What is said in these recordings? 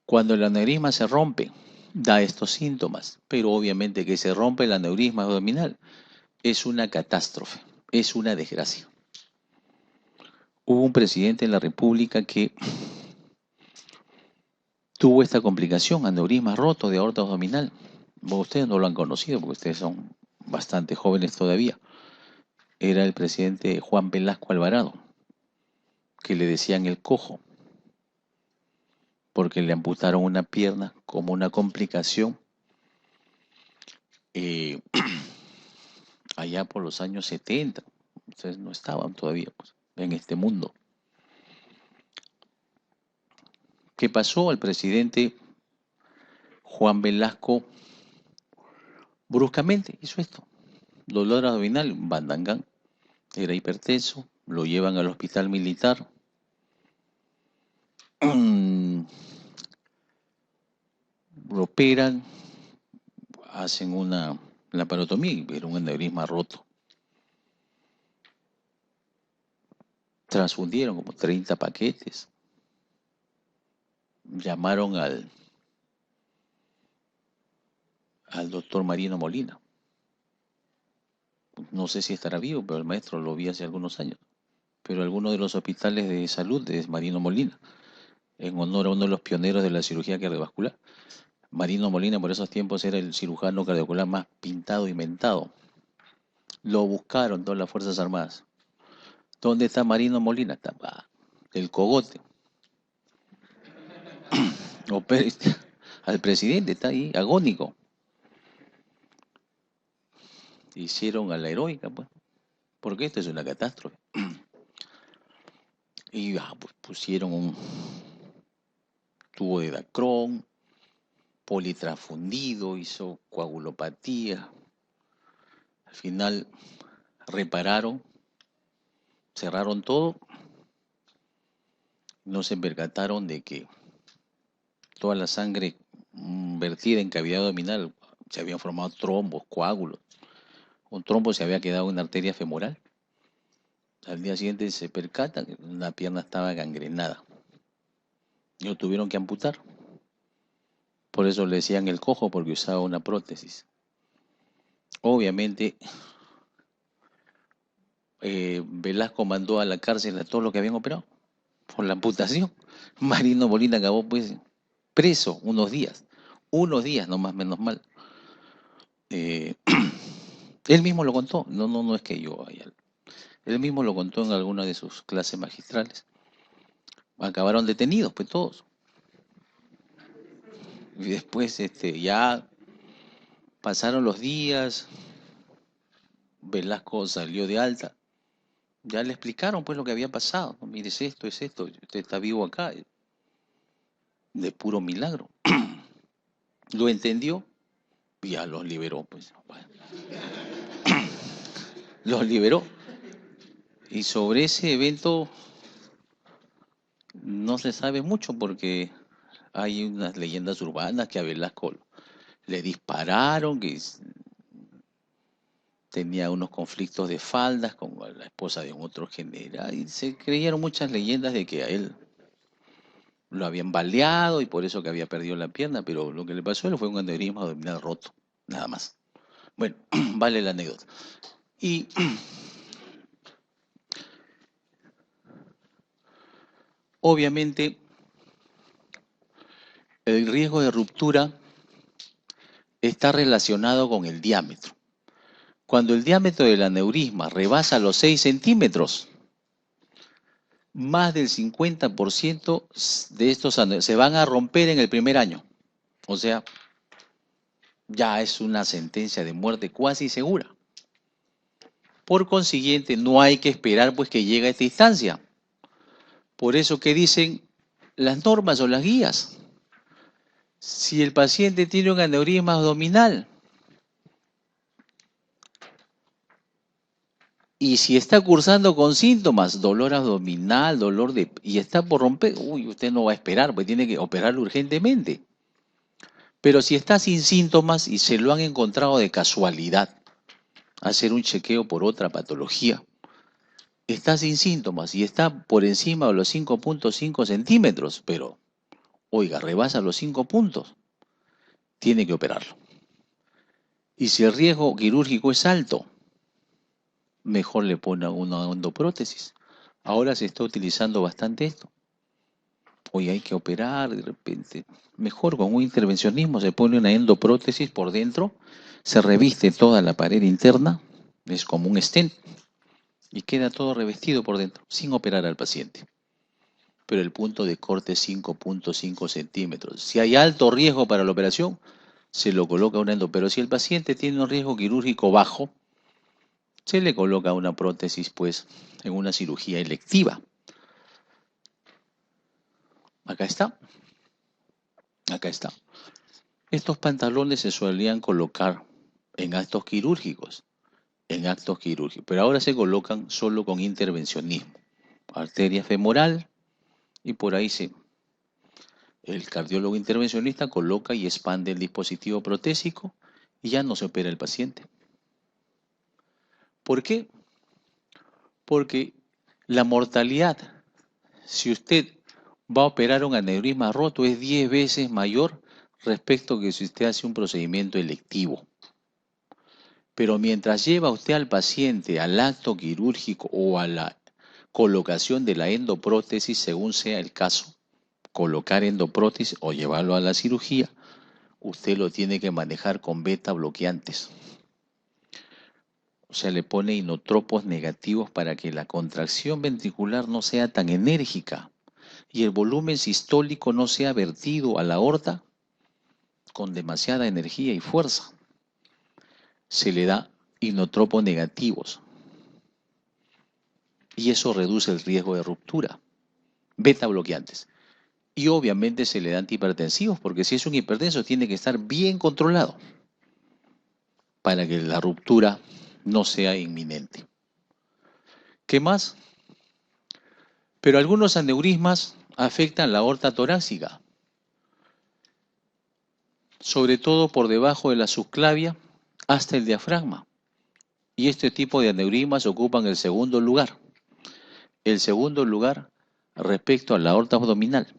Cuando el aneurisma se rompe, da estos síntomas, pero obviamente que se rompe el aneurisma abdominal es una catástrofe, es una desgracia. Hubo un presidente de la República que tuvo esta complicación, aneurisma roto de aorta abdominal. Ustedes no lo han conocido porque ustedes son bastante jóvenes todavía. Era el presidente Juan Velasco Alvarado, que le decían el cojo, porque le amputaron una pierna como una complicación eh, allá por los años 70. Ustedes no estaban todavía pues, en este mundo. ¿Qué pasó? Al presidente Juan Velasco bruscamente hizo esto. Dolor abdominal, Bandangán, era hipertenso, lo llevan al hospital militar. Lo operan, hacen una laparotomía y era un aneurisma roto. Transfundieron como 30 paquetes. Llamaron al doctor Marino Molina. No sé si estará vivo, pero el maestro lo vi hace algunos años. Pero algunos de los hospitales de salud es Marino Molina, en honor a uno de los pioneros de la cirugía cardiovascular. Marino Molina por esos tiempos era el cirujano cardiovascular más pintado y mentado. Lo buscaron todas las Fuerzas Armadas. ¿Dónde está Marino Molina? Está el cogote. Al presidente está ahí, agónico. Hicieron a la heroica, pues, porque esto es una catástrofe. Y pues pusieron un tubo de Dacron, politrafundido, hizo coagulopatía. Al final repararon, cerraron todo, no se percataron de que toda la sangre vertida en cavidad abdominal se habían formado trombos, coágulos. Un trombo se había quedado en una arteria femoral. Al día siguiente se percatan que una pierna estaba gangrenada. Y lo tuvieron que amputar. Por eso le decían el cojo, porque usaba una prótesis. Obviamente, Velasco mandó a la cárcel a todos los que habían operado por la amputación. Marino Molina acabó pues preso unos días nomás, menos mal. Eh, él mismo lo contó, no es que yo vaya. Él mismo lo contó en alguna de sus clases magistrales. Acabaron detenidos, pues todos. Y después ya pasaron los días, Velasco salió de alta. Ya le explicaron pues lo que había pasado. Mire, es esto, usted está vivo acá, de puro milagro. Lo entendió y ya los liberó, pues. Bueno, los liberó. Y sobre ese evento no se sabe mucho porque hay unas leyendas urbanas que a Velasco le dispararon, que tenía unos conflictos de faldas con la esposa de un otro general, y se creyeron muchas leyendas de que a él lo habían baleado y por eso que había perdido la pierna, pero lo que le pasó a él fue un aneurisma abdominal roto, nada más. Bueno, vale la anécdota. Y obviamente el riesgo de ruptura está relacionado con el diámetro. Cuando el diámetro del aneurisma rebasa los 6 centímetros, más del 50% de estos se van a romper en el primer año. O sea, ya es una sentencia de muerte cuasi segura. Por consiguiente, no hay que esperar pues que llegue a esta instancia. Por eso que dicen las normas o las guías. Si el paciente tiene un aneurisma abdominal y si está cursando con síntomas, dolor abdominal, y está por romper, usted no va a esperar, pues tiene que operarlo urgentemente. Pero si está sin síntomas y se lo han encontrado de casualidad, hacer un chequeo por otra patología, está sin síntomas y está por encima de los 5.5 centímetros, pero oiga, rebasa los 5 puntos, tiene que operarlo. Y si el riesgo quirúrgico es alto, mejor le pone una endoprótesis. Ahora se está utilizando bastante esto. Hoy hay que operar de repente. Mejor con un intervencionismo se pone una endoprótesis por dentro, se reviste toda la pared interna, es como un stent, y queda todo revestido por dentro, sin operar al paciente. Pero el punto de corte es 5.5 centímetros. Si hay alto riesgo para la operación, se lo coloca una endo. Pero si el paciente tiene un riesgo quirúrgico bajo, se le coloca una prótesis, pues, en una cirugía electiva. Acá está. Acá está. Estos pantalones se solían colocar en actos quirúrgicos. Pero ahora se colocan solo con intervencionismo. Arteria femoral y por ahí el cardiólogo intervencionista coloca y expande el dispositivo protésico y ya no se opera el paciente. ¿Por qué? Porque la mortalidad, si usted va a operar un aneurisma roto, es 10 veces mayor respecto que si usted hace un procedimiento electivo. Pero mientras lleva usted al paciente al acto quirúrgico o a la colocación de la endoprótesis, según sea el caso, colocar endoprótesis o llevarlo a la cirugía, usted lo tiene que manejar con beta bloqueantes. O sea, le pone inotropos negativos para que la contracción ventricular no sea tan enérgica y el volumen sistólico no sea vertido a la aorta con demasiada energía y fuerza. Se le da inotropos negativos y eso reduce el riesgo de ruptura. Beta bloqueantes. Y obviamente se le da antihipertensivos porque si es un hipertenso tiene que estar bien controlado para que la ruptura no sea inminente. ¿Qué más? Pero algunos aneurismas afectan la aorta torácica, sobre todo por debajo de la subclavia hasta el diafragma. Y este tipo de aneurismas ocupan el segundo lugar. El segundo lugar respecto a la aorta abdominal.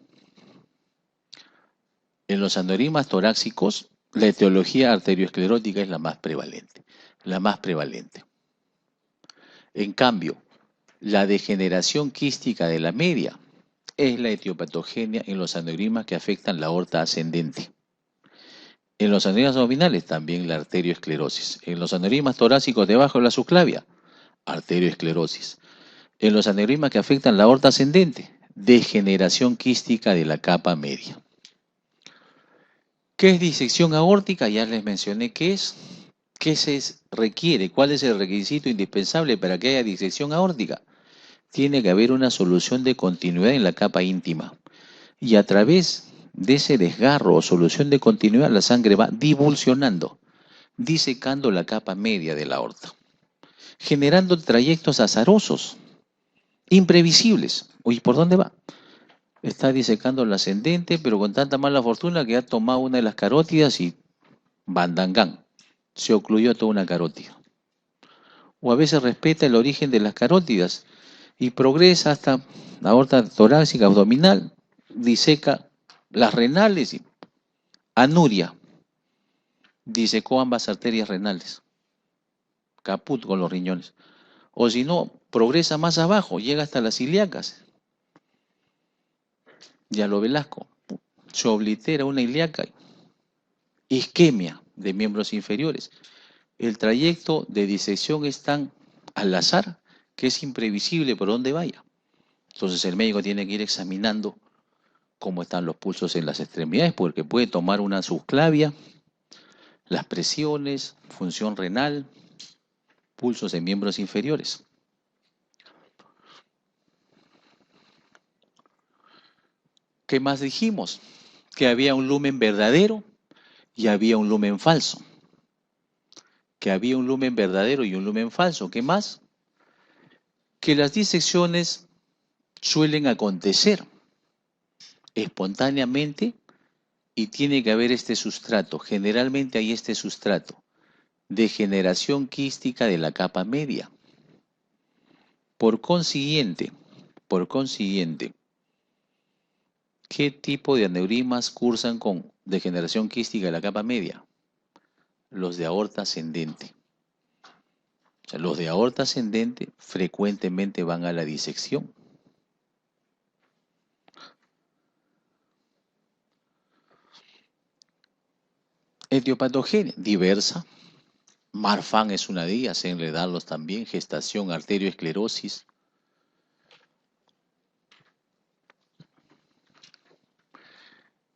En los aneurismas torácicos, la etiología arteriosclerótica es la más prevalente. La más prevalente. En cambio, la degeneración quística de la media es la etiopatogenia en los aneurismas que afectan la aorta ascendente. En los aneurismas abdominales también la arteriosclerosis. En los aneurismas torácicos debajo de la subclavia, arteriosclerosis. En los aneurismas que afectan la aorta ascendente, degeneración quística de la capa media. ¿Qué es disección aórtica? Ya les mencioné qué es. ¿Qué se requiere? ¿Cuál es el requisito indispensable para que haya disección aórtica? Tiene que haber una solución de continuidad en la capa íntima. Y a través de ese desgarro o solución de continuidad, la sangre va divulsionando, disecando la capa media de la aorta, generando trayectos azarosos, imprevisibles. Oye, ¿por dónde va? Está disecando la ascendente, pero con tanta mala fortuna que ha tomado una de las carótidas y bandangán, se ocluyó toda una carótida. O a veces respeta el origen de las carótidas y progresa hasta la aorta torácica abdominal, diseca las renales y anuria, disecó ambas arterias renales, caput con los riñones. O si no, progresa más abajo, llega hasta las ilíacas. Ya lo Velasco, se oblitera una ilíaca, isquemia de miembros inferiores. El trayecto de disección es tan al azar que es imprevisible por dónde vaya. Entonces el médico tiene que ir examinando cómo están los pulsos en las extremidades, porque puede tomar una subclavia, las presiones, función renal, pulsos en miembros inferiores. ¿Qué más dijimos? Que había un lumen verdadero y había un lumen falso. Que había un lumen verdadero y un lumen falso. ¿Qué más? Que las disecciones suelen acontecer espontáneamente y tiene que haber este sustrato. Generalmente hay este sustrato. Degeneración quística de la capa media. Por consiguiente, ¿Qué tipo de aneurismas cursan con degeneración quística de la capa media? Los de aorta ascendente. O sea, los de aorta ascendente frecuentemente van a la disección. Etiopatogenia diversa. Marfan es una de ellas, enredarlos también, gestación, arterioesclerosis.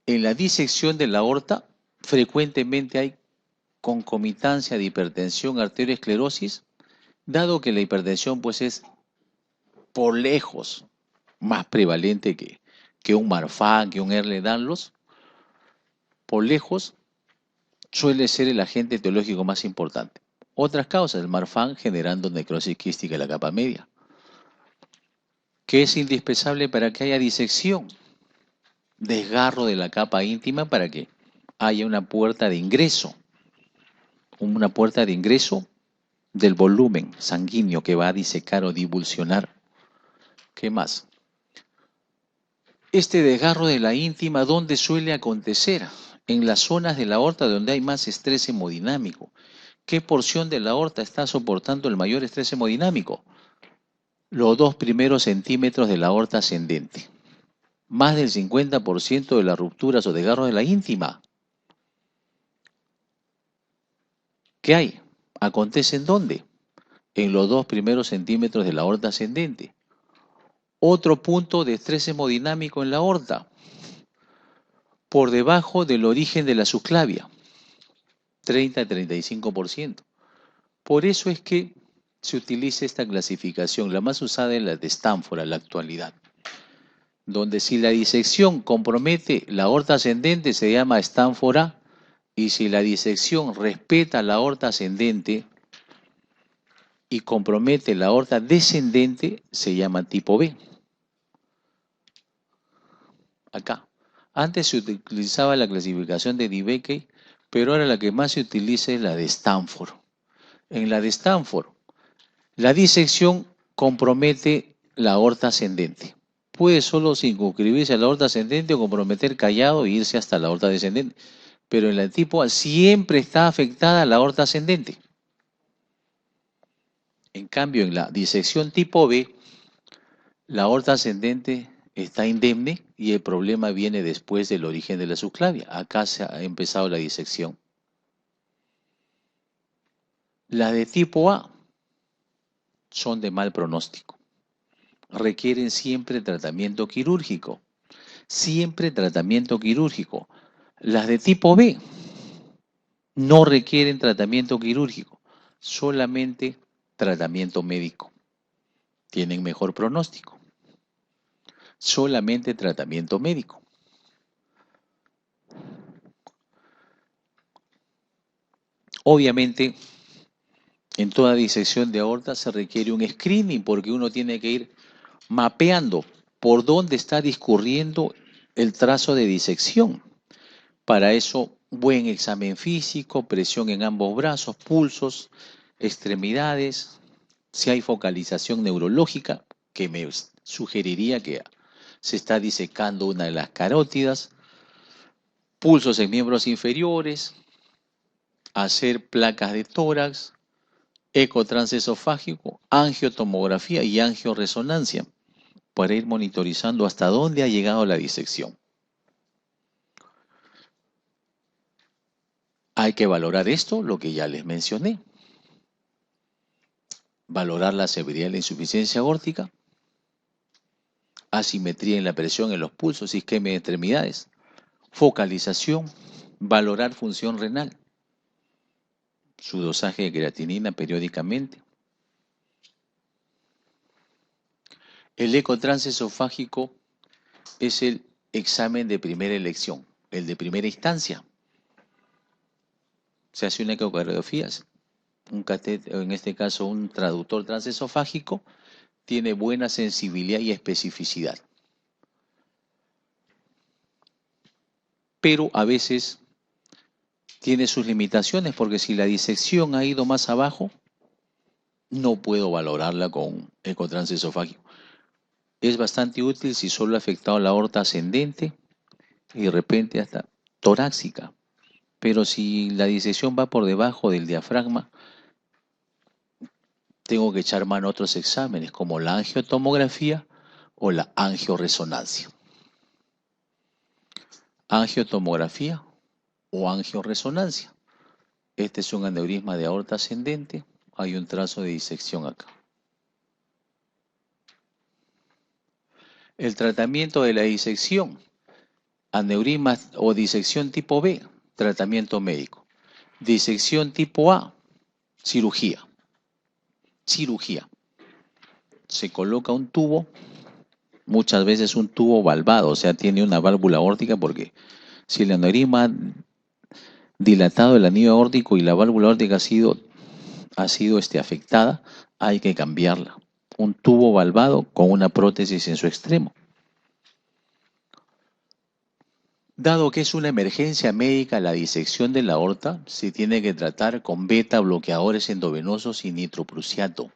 En la disección de la aorta, frecuentemente hay concomitancia de hipertensión, arterioesclerosis, dado que la hipertensión pues es por lejos más prevalente que un Marfan, que un Ehlers-Danlos, por lejos suele ser el agente etiológico más importante. Otras causas, el Marfan generando necrosis quística de la capa media, que es indispensable para que haya disección, desgarro de la capa íntima para que haya una puerta de ingreso del volumen sanguíneo que va a disecar o divulsionar. ¿Qué más? Este desgarro de la íntima, ¿dónde suele acontecer? En las zonas de la aorta donde hay más estrés hemodinámico. ¿Qué porción de la aorta está soportando el mayor estrés hemodinámico? Los 2 primeros centímetros de la aorta ascendente. Más del 50% de las rupturas o desgarros de la íntima. ¿Qué hay? ¿Acontece en dónde? En los 2 primeros centímetros de la aorta ascendente. Otro punto de estrés hemodinámico en la aorta, por debajo del origen de la subclavia, 30-35%. Por eso es que se utiliza esta clasificación, la más usada es la de Stanford en la actualidad, donde si la disección compromete la aorta ascendente se llama Stanford A, y si la disección respeta la aorta ascendente y compromete la aorta descendente, se llama tipo B. Acá. Antes se utilizaba la clasificación de DeBakey, pero ahora la que más se utiliza es la de Stanford. En la de Stanford, la disección compromete la aorta ascendente. Puede solo circunscribirse a la aorta ascendente o comprometer callado e irse hasta la aorta descendente. Pero en la tipo A siempre está afectada la aorta ascendente. En cambio, en la disección tipo B, la aorta ascendente está indemne y el problema viene después del origen de la subclavia. Acá se ha empezado la disección. Las de tipo A son de mal pronóstico. Requieren siempre tratamiento quirúrgico. Siempre tratamiento quirúrgico. Las de tipo B no requieren tratamiento quirúrgico, solamente tratamiento médico. Tienen mejor pronóstico. Solamente tratamiento médico. Obviamente, en toda disección de aorta se requiere un screening porque uno tiene que ir mapeando por dónde está discurriendo el trazo de disección. Para eso, buen examen físico, presión en ambos brazos, pulsos, extremidades, si hay focalización neurológica, que me sugeriría que se está disecando una de las carótidas, pulsos en miembros inferiores, hacer placas de tórax, eco transesofágico, angiotomografía y angioresonancia para ir monitorizando hasta dónde ha llegado la disección. Hay que valorar esto, lo que ya les mencioné. Valorar la severidad de la insuficiencia aórtica, asimetría en la presión en los pulsos, isquemia de extremidades, focalización, valorar función renal, su dosaje de creatinina periódicamente. El eco transesofágico es el examen de primera elección, el de primera instancia. Se hace una ecocardiografía, un catéter, en este caso un traductor transesofágico, tiene buena sensibilidad y especificidad. Pero a veces tiene sus limitaciones porque si la disección ha ido más abajo, no puedo valorarla con eco transesofágico. Es bastante útil si solo ha afectado la aorta ascendente y de repente hasta torácica. Pero si la disección va por debajo del diafragma, tengo que echar mano a otros exámenes como la angiotomografía o la angioresonancia. Angiotomografía o angioresonancia. Este es un aneurisma de aorta ascendente. Hay un trazo de disección acá. El tratamiento de la disección, aneurisma o disección tipo B, tratamiento médico. Disección tipo A, cirugía. Cirugía. Se coloca un tubo, muchas veces un tubo valvado, o sea, tiene una válvula aórtica, porque si el aneurisma ha dilatado el anillo aórtico y la válvula aórtica ha sido afectada, hay que cambiarla. Un tubo valvado con una prótesis en su extremo. Dado que es una emergencia médica la disección de la aorta, se tiene que tratar con beta bloqueadores endovenosos y nitroprusiato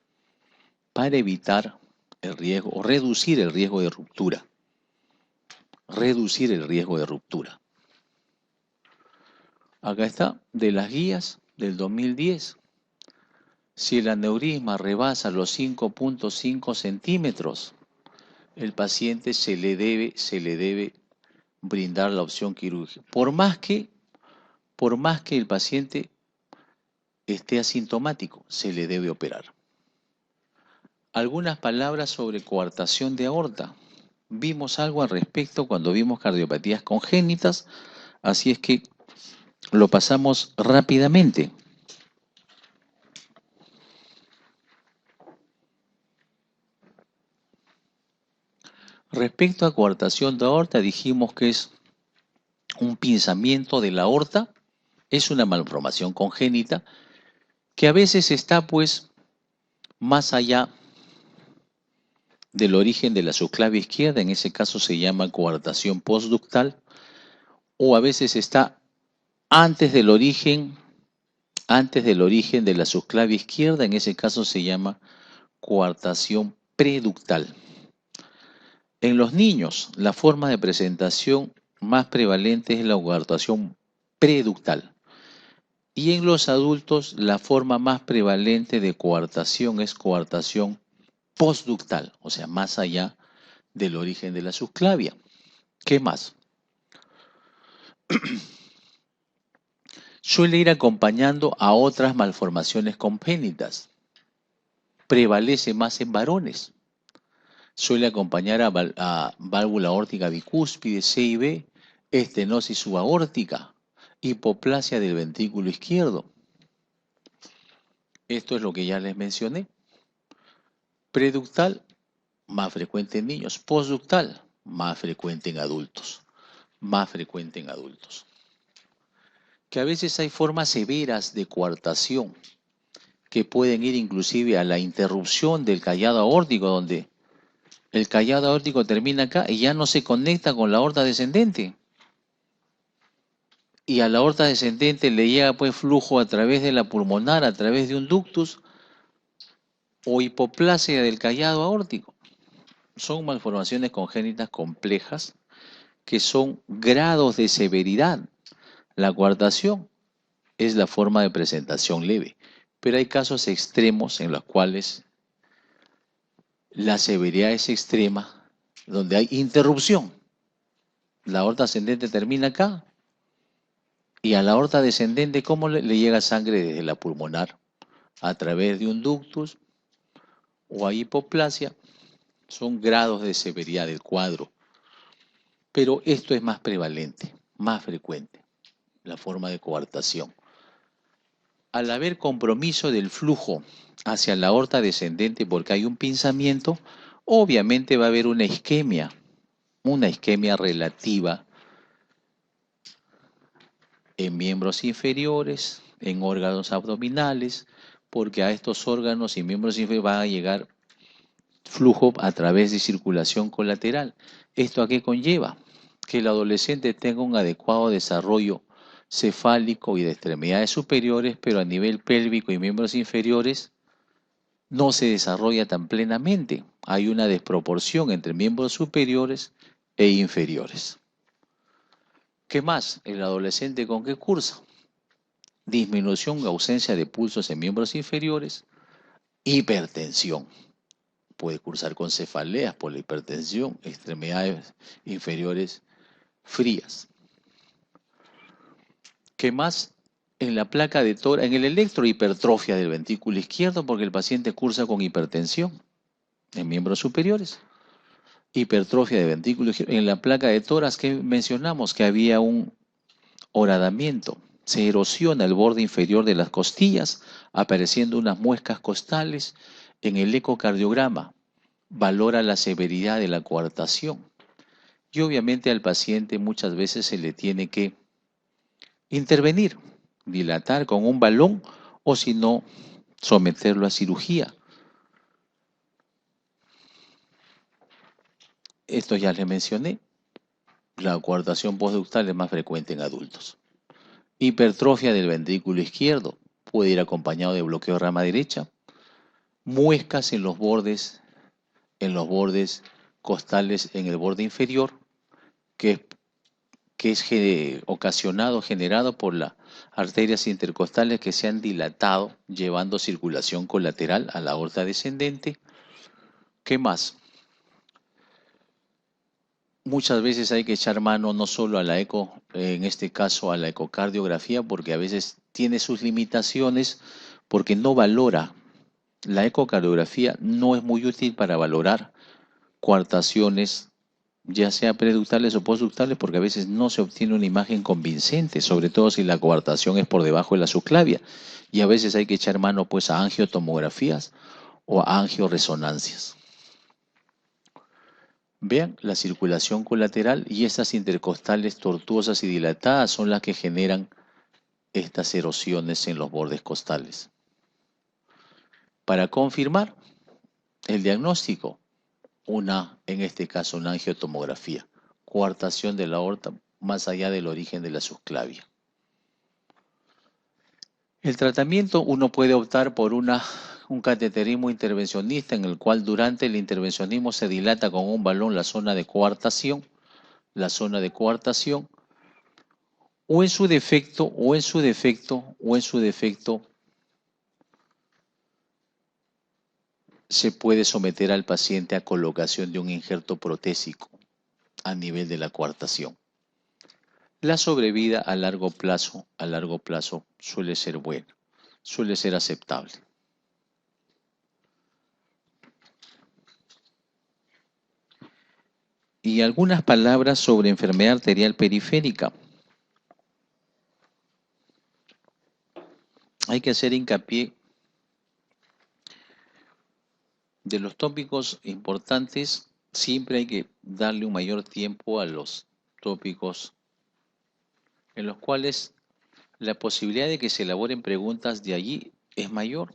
para evitar el riesgo o reducir el riesgo de ruptura. Reducir el riesgo de ruptura. Acá está, de las guías del 2010. Si el aneurisma rebasa los 5.5 centímetros, el paciente se le debe brindar la opción quirúrgica. Por más que el paciente esté asintomático, se le debe operar. Algunas palabras sobre coartación de aorta. Vimos algo al respecto cuando vimos cardiopatías congénitas, así es que lo pasamos rápidamente. Respecto a coartación de aorta, dijimos que es un pinzamiento de la aorta, es una malformación congénita que a veces está pues más allá del origen de la subclavia izquierda, en ese caso se llama coartación postductal, o a veces está antes del origen de la subclavia izquierda, en ese caso se llama coartación preductal. En los niños, la forma de presentación más prevalente es la coartación preductal. Y en los adultos, la forma más prevalente de coartación es coartación postductal, o sea, más allá del origen de la subclavia. ¿Qué más? Suele ir acompañando a otras malformaciones congénitas. Prevalece más en varones. Suele acompañar a válvula aórtica bicúspide, CIB, estenosis subaórtica, hipoplasia del ventrículo izquierdo. Esto es lo que ya les mencioné. Preductal, más frecuente en niños. Postductal, más frecuente en adultos. Más frecuente en adultos. Que a veces hay formas severas de coartación que pueden ir inclusive a la interrupción del callado aórtico, donde el callado aórtico termina acá y ya no se conecta con la aorta descendente. Y a la aorta descendente le llega pues flujo a través de la pulmonar, a través de un ductus o hipoplasia del callado aórtico. Son malformaciones congénitas complejas que son grados de severidad. La coartación es la forma de presentación leve, pero hay casos extremos en los cuales la severidad es extrema, donde hay interrupción. La aorta ascendente termina acá y a la aorta descendente, ¿cómo le llega sangre desde la pulmonar? A través de un ductus o a hipoplasia. Son grados de severidad del cuadro. Pero esto es más prevalente, más frecuente, la forma de coartación. Al haber compromiso del flujo hacia la aorta descendente porque hay un pinzamiento, obviamente va a haber una isquemia relativa en miembros inferiores, en órganos abdominales, porque a estos órganos y miembros inferiores va a llegar flujo a través de circulación colateral. ¿Esto a qué conlleva? Que el adolescente tenga un adecuado desarrollo cefálico y de extremidades superiores, pero a nivel pélvico y miembros inferiores no se desarrolla tan plenamente. Hay una desproporción entre miembros superiores e inferiores. ¿Qué más? El adolescente con qué cursa. Disminución o ausencia de pulsos en miembros inferiores, hipertensión. Puede cursar con cefaleas por la hipertensión, extremidades inferiores frías. ¿Qué más? En la placa de tórax, en el electrohipertrofia del ventrículo izquierdo, porque el paciente cursa con hipertensión en miembros superiores. Hipertrofia del ventrículo izquierdo. En la placa de tórax que mencionamos que había un horadamiento. Se erosiona el borde inferior de las costillas, apareciendo unas muescas costales. En el ecocardiograma valora la severidad de la coartación. Y obviamente al paciente muchas veces se le tiene que intervenir, dilatar con un balón o si no, someterlo a cirugía. Esto ya les mencioné. La coartación postductal es más frecuente en adultos. Hipertrofia del ventrículo izquierdo puede ir acompañado de bloqueo de rama derecha. Muescas en los bordes costales en el borde inferior, que es generado por las arterias intercostales que se han dilatado, llevando circulación colateral a la aorta descendente. ¿Qué más? Muchas veces hay que echar mano no solo a la eco, en este caso a la ecocardiografía, porque a veces tiene sus limitaciones, porque no valora. La ecocardiografía no es muy útil para valorar coartaciones, ya sea preductales o postductales, porque a veces no se obtiene una imagen convincente, sobre todo si la coartación es por debajo de la subclavia. Y a veces hay que echar mano pues a angiotomografías o a angioresonancias. Vean, la circulación colateral y estas intercostales tortuosas y dilatadas son las que generan estas erosiones en los bordes costales. Para confirmar el diagnóstico, en este caso, una angiotomografía, coartación de la aorta más allá del origen de la subclavia. El tratamiento, uno puede optar por un cateterismo intervencionista en el cual durante el intervencionismo se dilata con un balón la zona de coartación, o en su defecto, se puede someter al paciente a colocación de un injerto protésico a nivel de la coartación. La sobrevida a largo plazo suele ser buena, suele ser aceptable. Y algunas palabras sobre enfermedad arterial periférica. Hay que hacer hincapié de los tópicos importantes. Siempre hay que darle un mayor tiempo a los tópicos en los cuales la posibilidad de que se elaboren preguntas de allí es mayor.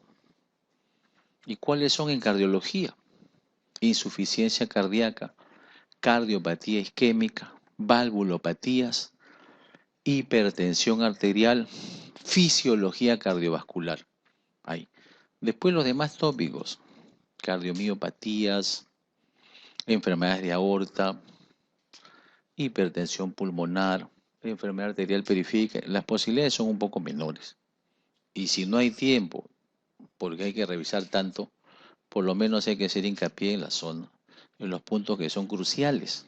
¿Y cuáles son en cardiología? Insuficiencia cardíaca, cardiopatía isquémica, valvulopatías, hipertensión arterial, fisiología cardiovascular. Ahí. Después los demás tópicos, cardiomiopatías, enfermedades de aorta, hipertensión pulmonar, enfermedad arterial periférica, las posibilidades son un poco menores. Y si no hay tiempo, porque hay que revisar tanto, por lo menos hay que hacer hincapié en la zona, en los puntos que son cruciales.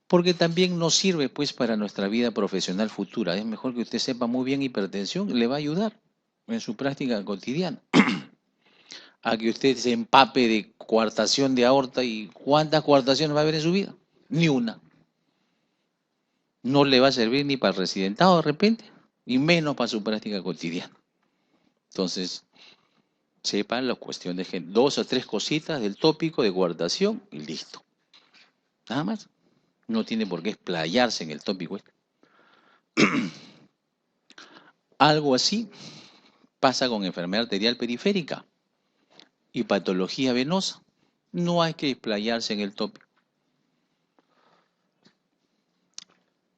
Porque también nos sirve pues para nuestra vida profesional futura. Es mejor que usted sepa muy bien hipertensión, le va a ayudar en su práctica cotidiana. A que usted se empape de coartación de aorta y ¿cuántas coartaciones va a haber en su vida? Ni una. No le va a servir ni para el residentado de repente, y menos para su práctica cotidiana. Entonces, sepan la cuestión de 2 o 3 cositas del tópico de coartación y listo. Nada más. No tiene por qué explayarse en el tópico este. Algo así pasa con enfermedad arterial periférica y patología venosa. No hay que explayarse en el tópico.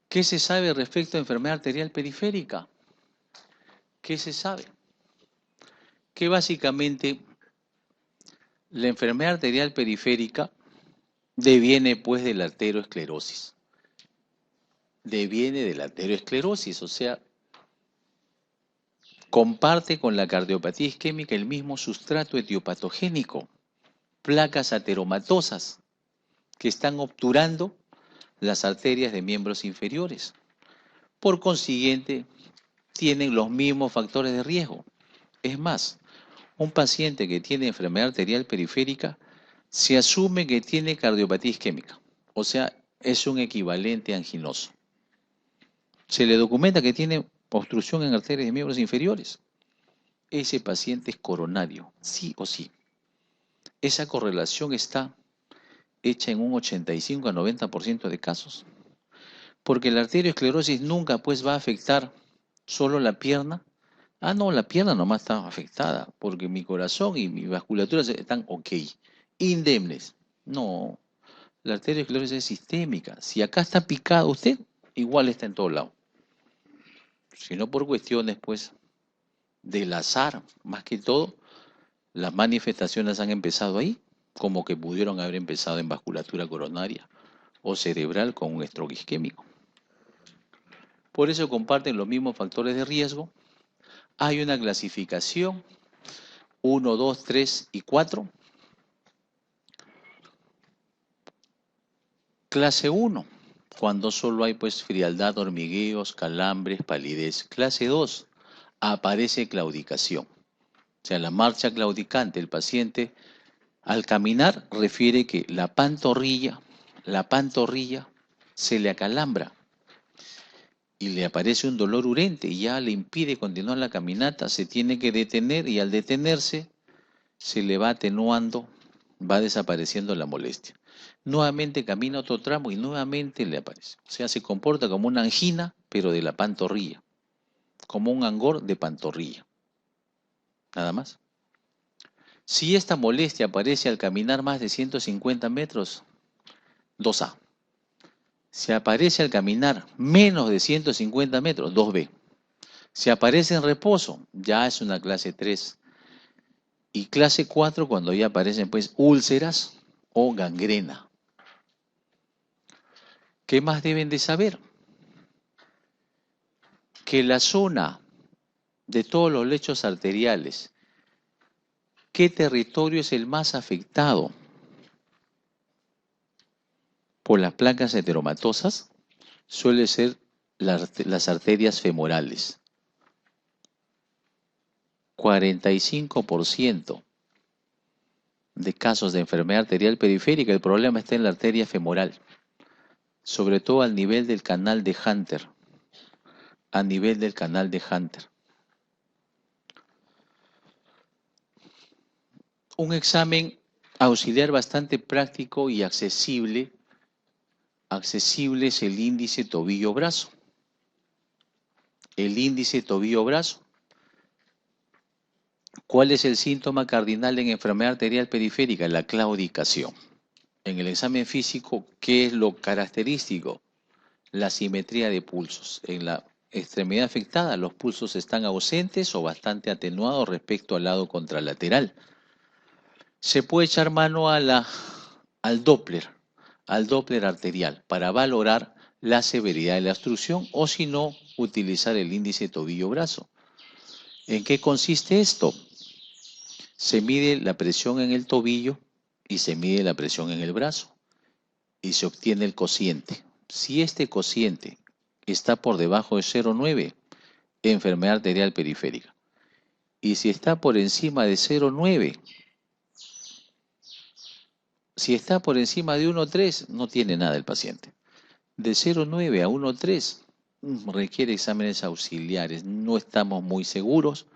¿Qué se sabe respecto a enfermedad arterial periférica? ¿Qué se sabe? Que básicamente La enfermedad arterial periférica deviene pues de la arteriosclerosis. Deviene de la arteriosclerosis, o sea, comparte con la cardiopatía isquémica el mismo sustrato etiopatogénico, placas ateromatosas que están obturando las arterias de miembros inferiores. Por consiguiente, tienen los mismos factores de riesgo. Es más, un paciente que tiene enfermedad arterial periférica se asume que tiene cardiopatía isquémica, o sea, es un equivalente anginoso. Se le documenta que tiene obstrucción en arterias de miembros inferiores. Ese paciente es coronario, sí o sí. Esa correlación está hecha en un 85 a 90% de casos. Porque la arteriosclerosis nunca pues va a afectar solo la pierna. Ah, no, la pierna nomás está afectada, porque mi corazón y mi vasculatura están ok, indemnes. No, la arteriosclerosis es sistémica. Si acá está picado usted, igual está en todo lado. Sino por cuestiones pues del azar, más que todo, las manifestaciones han empezado ahí, como que pudieron haber empezado en vasculatura coronaria o cerebral con un stroke isquémico. Por eso comparten los mismos factores de riesgo. Hay una clasificación 1, 2, 3 y 4. Clase 1, cuando solo hay pues frialdad, hormigueos, calambres, palidez. Clase 2, aparece claudicación. O sea, la marcha claudicante, el paciente al caminar refiere que la pantorrilla se le acalambra y le aparece un dolor urente y ya le impide continuar la caminata, se tiene que detener y al detenerse se le va atenuando, va desapareciendo la molestia. Nuevamente camina otro tramo y nuevamente le aparece. O sea, se comporta como una angina, pero de la pantorrilla, como un angor de pantorrilla. Nada más. Si esta molestia aparece al caminar más de 150 metros, 2A. Si aparece al caminar menos de 150 metros, 2B. Si aparece en reposo, ya es una clase 3. Y clase 4 cuando ya aparecen pues úlceras o gangrena. ¿Qué más deben de saber? Que la zona de todos los lechos arteriales, ¿qué territorio es el más afectado por las placas heteromatosas? Suele ser las arterias femorales. 45% de casos de enfermedad arterial periférica, el problema está en la arteria femoral, sobre todo al nivel del canal de Hunter. A nivel del canal de Hunter. Un examen auxiliar bastante práctico y accesible es el índice tobillo-brazo. El índice tobillo-brazo. ¿Cuál es el síntoma cardinal en enfermedad arterial periférica? La claudicación. En el examen físico, ¿qué es lo característico? La simetría de pulsos. En la extremidad afectada, los pulsos están ausentes o bastante atenuados respecto al lado contralateral. Se puede echar mano al Doppler arterial, para valorar la severidad de la obstrucción o si no, utilizar el índice tobillo-brazo. ¿En qué consiste esto? Se mide la presión en el tobillo y se mide la presión en el brazo y se obtiene el cociente. Si este cociente está por debajo de 0,9, enfermedad arterial periférica. Y si está por encima de 0,9, si está por encima de 1,3, no tiene nada el paciente. De 0,9 a 1,3 requiere exámenes auxiliares. No estamos muy seguros,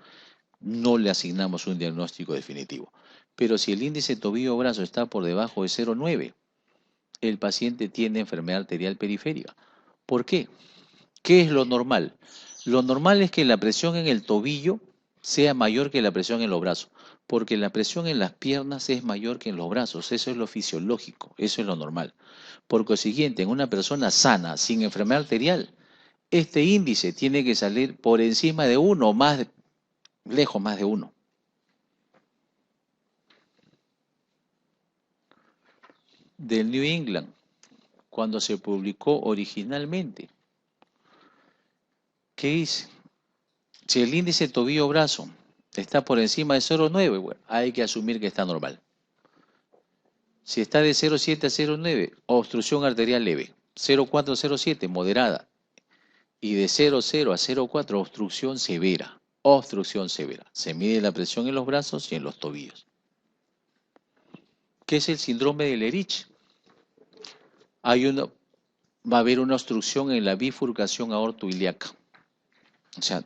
no le asignamos un diagnóstico definitivo. Pero si el índice tobillo-brazo está por debajo de 0,9, el paciente tiene enfermedad arterial periférica. ¿Por qué? ¿Qué es lo normal? Lo normal es que la presión en el tobillo sea mayor que la presión en los brazos, porque la presión en las piernas es mayor que en los brazos. Eso es lo fisiológico, eso es lo normal. Por consiguiente, en una persona sana, sin enfermedad arterial, este índice tiene que salir por encima de 1 o más, lejos más de 1. del New England, cuando se publicó originalmente. ¿Qué dice? Si el índice tobillo-brazo está por encima de 0,9, bueno, hay que asumir que está normal. Si está de 0,7 a 0,9, obstrucción arterial leve. 0,4 a 0,7, moderada. Y de 0,0 a 0,4, obstrucción severa. Obstrucción severa. Se mide la presión en los brazos y en los tobillos. ¿Qué es el síndrome de Lerich? Va a haber una obstrucción en la bifurcación aortoilíaca. O sea,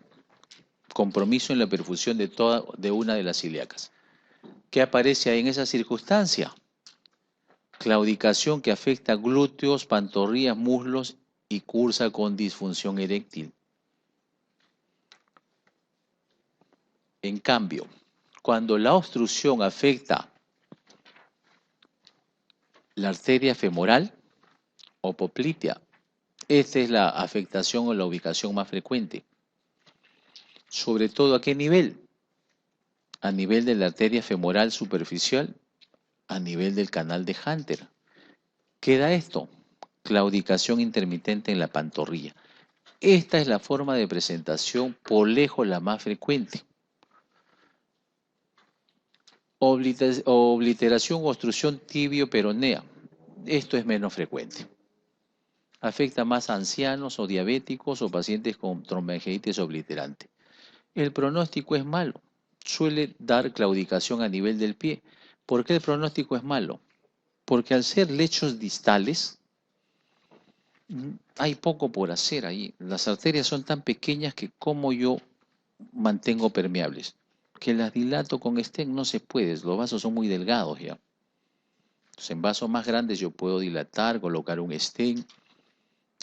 compromiso en la perfusión de una de las ilíacas. ¿Qué aparece ahí en esa circunstancia? Claudicación que afecta glúteos, pantorrillas, muslos y cursa con disfunción eréctil. En cambio, cuando la obstrucción afecta la arteria femoral o poplitea, esta es la afectación o la ubicación más frecuente. Sobre todo, ¿a qué nivel? A nivel de la arteria femoral superficial, a nivel del canal de Hunter. ¿Qué da esto? Claudicación intermitente en la pantorrilla. Esta es la forma de presentación por lejos la más frecuente. Obliteración o obstrucción tibio-peronea. Esto es menos frecuente. Afecta más a ancianos o diabéticos o pacientes con tromboanginitis obliterante. El pronóstico es malo. Suele dar claudicación a nivel del pie. ¿Por qué el pronóstico es malo? Porque al ser lechos distales, hay poco por hacer ahí. Las arterias son tan pequeñas que como yo mantengo permeables. Que las dilato con stent no se puede, los vasos son muy delgados ya. Entonces, en vasos más grandes yo puedo dilatar, colocar un stent,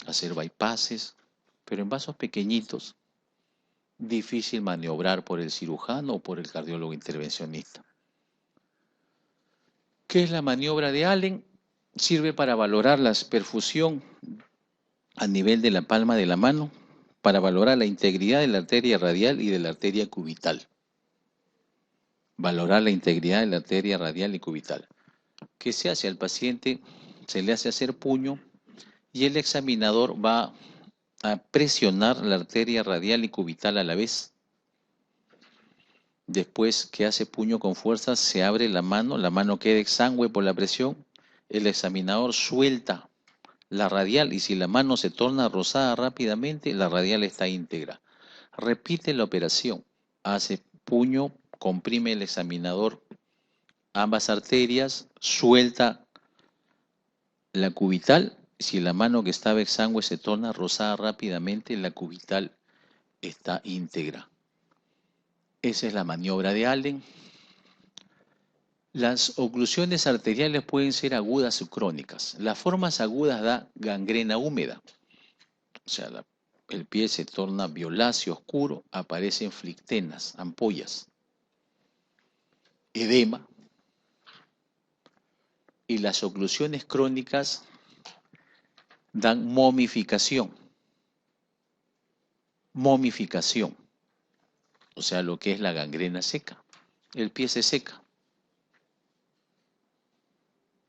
hacer bypasses, pero en vasos pequeñitos, difícil maniobrar por el cirujano o por el cardiólogo intervencionista. ¿Qué es la maniobra de Allen? Sirve para valorar la perfusión a nivel de la palma de la mano, para valorar la integridad de la arteria radial y de la arteria cubital. Valorar la integridad de la arteria radial y cubital. ¿Qué se hace? Al paciente se le hace hacer puño y el examinador va a presionar la arteria radial y cubital a la vez. Después que hace puño con fuerza, se abre la mano queda exangüe por la presión, el examinador suelta la radial y si la mano se torna rosada rápidamente, la radial está íntegra. Repite la operación, hace puño, comprime el examinador ambas arterias, suelta la cubital. Si la mano que estaba exangüe se torna rosada rápidamente, la cubital está íntegra. Esa es la maniobra de Allen. Las oclusiones arteriales pueden ser agudas o crónicas. Las formas agudas da gangrena húmeda. O sea, el pie se torna violáceo, oscuro, aparecen flictenas, ampollas, edema. Y las oclusiones crónicas dan momificación. Momificación. O sea, lo que es la gangrena seca. El pie se seca.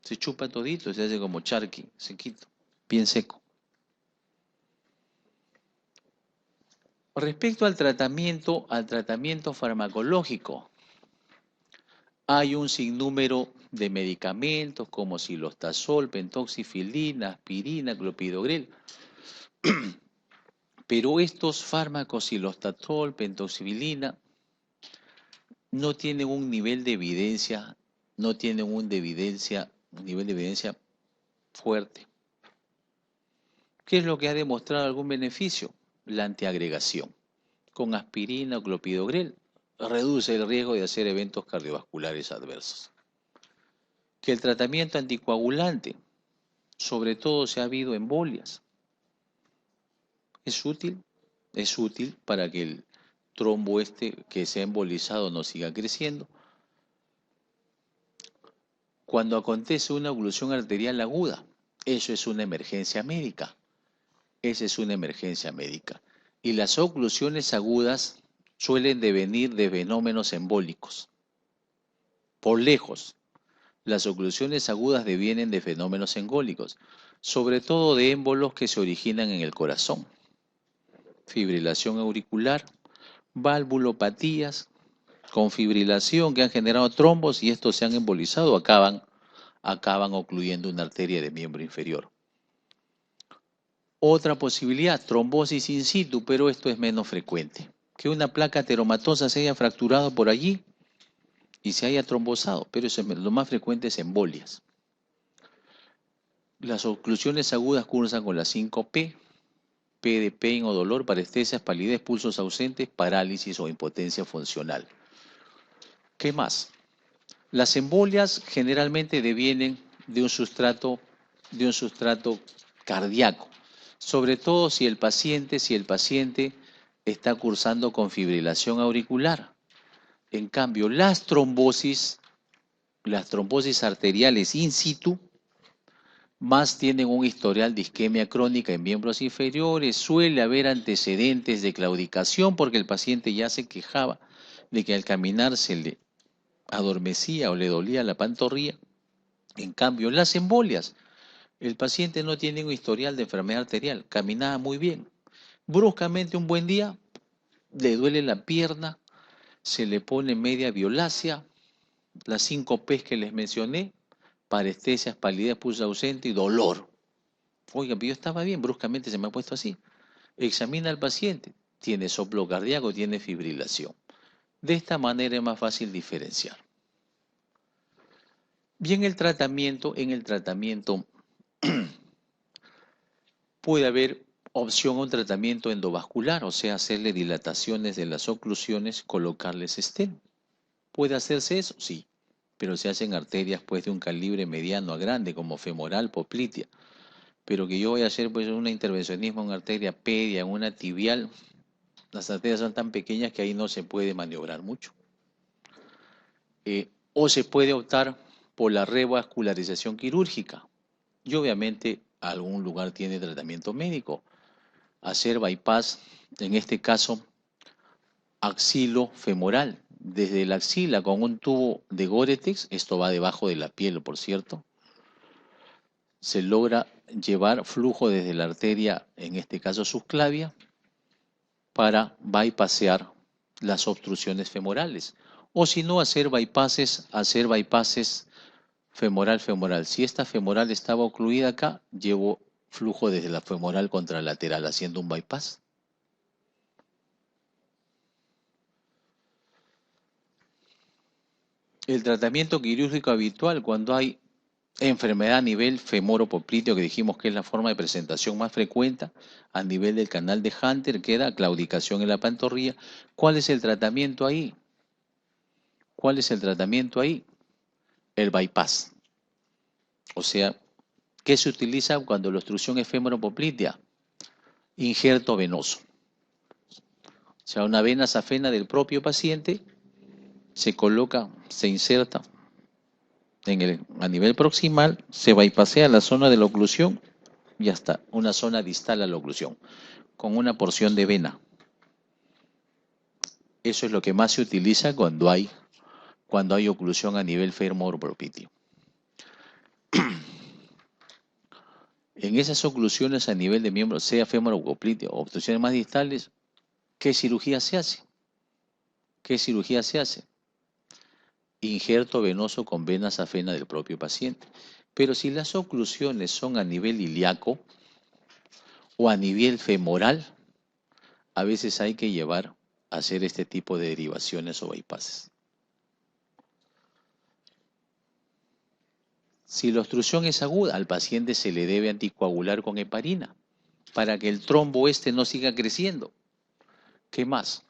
Se chupa todito, se hace como charqui, sequito, bien seco. Respecto al tratamiento farmacológico, hay un sinnúmero de medicamentos como cilostazol, pentoxifilina, aspirina, clopidogrel. Pero estos fármacos, cilostazol, pentoxifilina, no tienen un nivel de evidencia, un nivel de evidencia fuerte. ¿Qué es lo que ha demostrado algún beneficio? La antiagregación. Con aspirina o clopidogrel reduce el riesgo de hacer eventos cardiovasculares adversos. Que el tratamiento anticoagulante, sobre todo si ha habido embolias, es útil para que el trombo que se ha embolizado no siga creciendo. Cuando acontece una oclusión arterial aguda, eso es una emergencia médica. Esa es una emergencia médica. Y las oclusiones agudas suelen devenir de fenómenos embólicos. Por lejos, Las oclusiones agudas devienen de fenómenos embólicos, sobre todo de émbolos que se originan en el corazón. Fibrilación auricular, valvulopatías con fibrilación que han generado trombos y estos se han embolizado, acaban ocluyendo una arteria de miembro inferior. Otra posibilidad, trombosis in situ, pero esto es menos frecuente. Que una placa ateromatosa se haya fracturado por allí y se haya trombosado, pero eso es lo más frecuente es embolias. Las oclusiones agudas cursan con las 5P, P de pain o dolor, parestesias, palidez, pulsos ausentes, parálisis o impotencia funcional. ¿Qué más? Las embolias generalmente devienen de un sustrato cardíaco, sobre todo si el paciente está cursando con fibrilación auricular. En cambio, las trombosis arteriales in situ, más tienen un historial de isquemia crónica en miembros inferiores, suele haber antecedentes de claudicación porque el paciente ya se quejaba de que al caminar se le adormecía o le dolía la pantorrilla. En cambio, las embolias, el paciente no tiene un historial de enfermedad arterial, caminaba muy bien. Bruscamente un buen día, le duele la pierna, se le pone media violácea, las 5P que les mencioné, parestesias, palidez, pulso ausente y dolor. Oiga, pero yo estaba bien, bruscamente se me ha puesto así. Examina al paciente, tiene soplo cardíaco, tiene fibrilación. De esta manera es más fácil diferenciar. Bien, en el tratamiento puede haber opción a un tratamiento endovascular, o sea, hacerle dilataciones de las oclusiones, colocarles stent. ¿Puede hacerse eso? Sí, pero se hacen arterias pues de un calibre mediano a grande, como femoral, poplitea. Pero que yo voy a hacer pues un intervencionismo en arteria pedia, en una tibial, las arterias son tan pequeñas que ahí no se puede maniobrar mucho. O se puede optar por la revascularización quirúrgica. Y obviamente algún lugar tiene tratamiento médico. Hacer bypass, en este caso, axilofemoral, desde la axila con un tubo de Gore-Tex, esto va debajo de la piel, por cierto, se logra llevar flujo desde la arteria, en este caso subclavia, para bypassear las obstrucciones femorales. O si no, hacer bypasses femoral. Si esta femoral estaba ocluida acá, llevo flujo desde la femoral contralateral, haciendo un bypass. El tratamiento quirúrgico habitual cuando hay enfermedad a nivel femoropopliteo, que dijimos que es la forma de presentación más frecuente, a nivel del canal de Hunter, queda claudicación en la pantorrilla. ¿Cuál es el tratamiento ahí? El bypass. O sea, ¿qué se utiliza cuando la obstrucción es femoropoplitea? Injerto venoso. O sea, una vena safena del propio paciente se coloca, se inserta a nivel proximal, se bypassea la zona de la oclusión y hasta una zona distal a la oclusión, con una porción de vena. Eso es lo que más se utiliza cuando hay oclusión a nivel femoropopliteo. En esas oclusiones a nivel de miembros, sea femoropopliteo o obstrucciones más distales, ¿qué cirugía se hace? Injerto venoso con vena safena del propio paciente. Pero si las oclusiones son a nivel ilíaco o a nivel femoral, a veces hay que llevar a hacer este tipo de derivaciones o bypasses. Si la obstrucción es aguda, al paciente se le debe anticoagular con heparina para que el trombo no siga creciendo. ¿Qué más?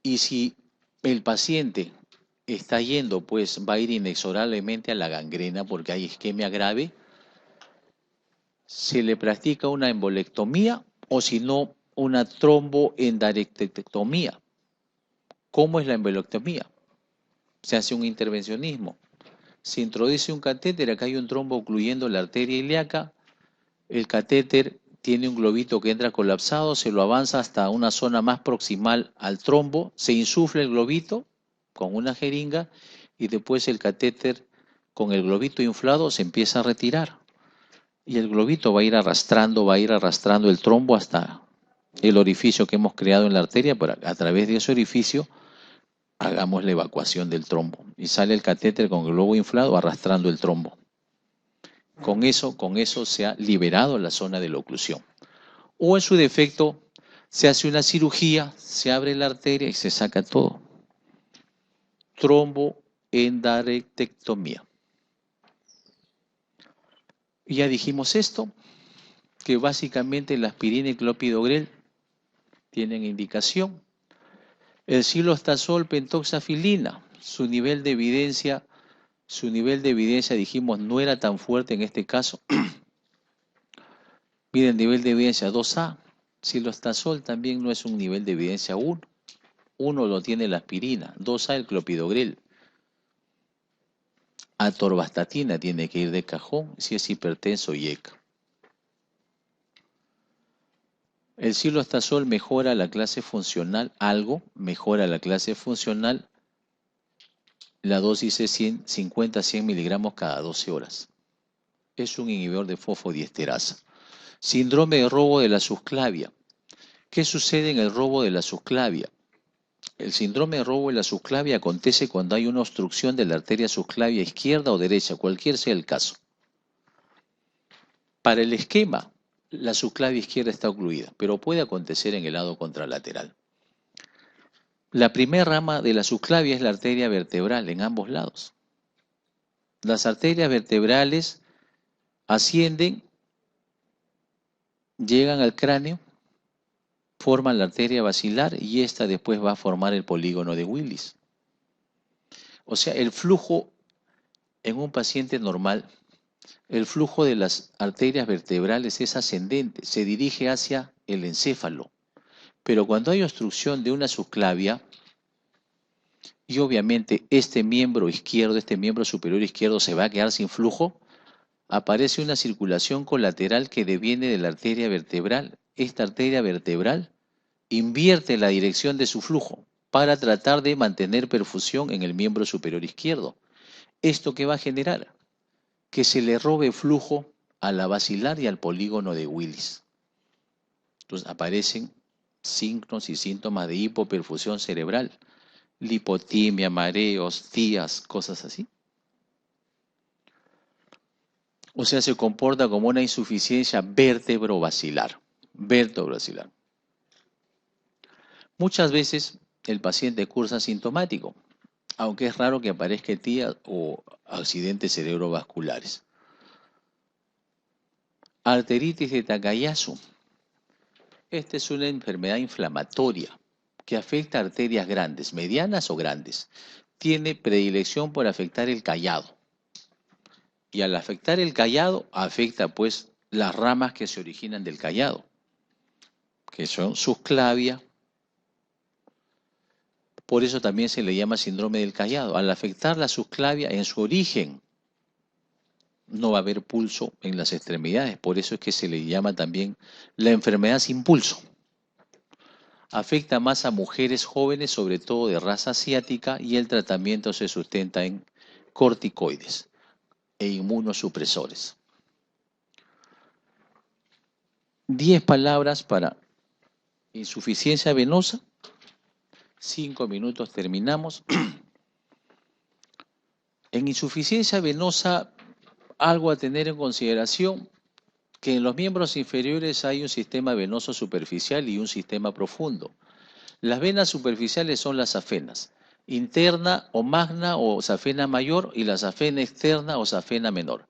Y si el paciente está yendo, pues va a ir inexorablemente a la gangrena porque hay isquemia grave, se le practica una embolectomía o si no, una tromboendarterectomía. ¿Cómo es la embolectomía? Se hace un intervencionismo. Se introduce un catéter, acá hay un trombo ocluyendo la arteria ilíaca, el catéter tiene un globito que entra colapsado, se lo avanza hasta una zona más proximal al trombo, se insufla el globito con una jeringa y después el catéter con el globito inflado se empieza a retirar. Y el globito va a ir arrastrando el trombo hasta el orificio que hemos creado en la arteria. A través de ese orificio hagamos la evacuación del trombo. Y sale el catéter con el globo inflado arrastrando el trombo. Con eso se ha liberado la zona de la oclusión. O en su defecto, se hace una cirugía, se abre la arteria y se saca todo. Tromboendarterectomía. Y ya dijimos esto, que básicamente la aspirina y clopidogrel tienen indicación. El silostazol pentoxafilina, su nivel de evidencia dijimos no era tan fuerte en este caso. Mira el nivel de evidencia 2A. Silostazol también no es un nivel de evidencia 1. 1 lo tiene la aspirina, 2A el clopidogrel. Atorvastatina tiene que ir de cajón si es hipertenso y ECA. El silostazol mejora la clase funcional, mejora la clase funcional. La dosis es 50 a 100 miligramos cada 12 horas. Es un inhibidor de fosfodiesterasa. Síndrome de robo de la subclavia. ¿Qué sucede en el robo de la subclavia? El síndrome de robo de la subclavia acontece cuando hay una obstrucción de la arteria subclavia izquierda o derecha, cualquier sea el caso. Para el esquema, la subclavia izquierda está ocluida, pero puede acontecer en el lado contralateral. La primera rama de la subclavia es la arteria vertebral en ambos lados. Las arterias vertebrales ascienden, llegan al cráneo, forman la arteria basilar y esta después va a formar el polígono de Willis. O sea, el flujo en un paciente normal, el flujo de las arterias vertebrales es ascendente, se dirige hacia el encéfalo. Pero cuando hay obstrucción de una subclavia, y obviamente este miembro izquierdo, este miembro superior izquierdo se va a quedar sin flujo, aparece una circulación colateral que deviene de la arteria vertebral. Esta arteria vertebral invierte la dirección de su flujo para tratar de mantener perfusión en el miembro superior izquierdo. ¿Esto qué va a generar? Que se le robe flujo a la basilar y al polígono de Willis. Entonces aparecen signos y síntomas de hipoperfusión cerebral, lipotimia, mareos, tías, cosas así. O sea, se comporta como una insuficiencia vértebro-basilar. Muchas veces el paciente cursa asintomático, aunque es raro que aparezca TIA o accidentes cerebrovasculares. Arteritis de Takayasu. Esta es una enfermedad inflamatoria que afecta a arterias grandes, medianas o grandes. Tiene predilección por afectar el callado. Y al afectar el callado, afecta pues las ramas que se originan del callado, que son subclavia. Por eso también se le llama síndrome del callado. Al afectar la subclavia en su origen, no va a haber pulso en las extremidades. Por eso es que se le llama también la enfermedad sin pulso. Afecta más a mujeres jóvenes, sobre todo de raza asiática, y el tratamiento se sustenta en corticoides e inmunosupresores. 10 palabras para insuficiencia venosa. 5 minutos terminamos. En insuficiencia venosa, algo a tener en consideración, que en los miembros inferiores hay un sistema venoso superficial y un sistema profundo. Las venas superficiales son las safenas, interna o magna o safena mayor, y la safena externa o safena menor.